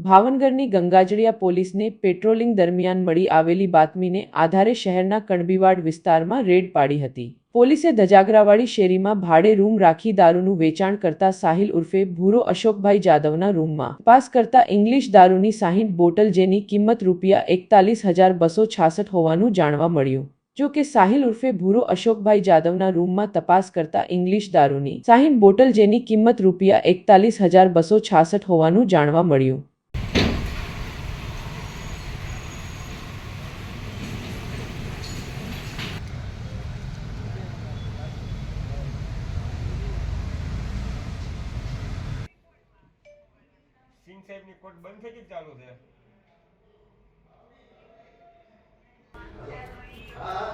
ભાવનગરની ગંગાજળિયા પોલીસને પેટ્રોલિંગ દરમિયાન મળી આવેલી બાતમીને આધારે શહેરના કણબીવાડ વિસ્તારમાં રેડ પાડી હતી। પોલીસે ધજાગરાવાડી શેરીમાં ભાડે રૂમ રાખી દારૂનું વેચાણ કરતા સાહિલ ઉર્ફે ભૂરો અશોકભાઈ જાદવના રૂમમાં તપાસ કરતા ઇંગ્લિશ દારૂની 60 બોટલ જેની કિંમત ₹41,266 હોવાનું જાણવા મળ્યું। જો કે સાહિલ ઉર્ફે ભૂરો અશોકભાઈ જાદવના રૂમમાં તપાસ કરતા ઇંગ્લિશ દારૂની 60 બોટલ જેની કિંમત ₹41,266 હોવાનું જાણવા મળ્યું। સિંહ સાહેબની કોર્ટ બંધ થઈ ગઈ ચાલુ છે। હા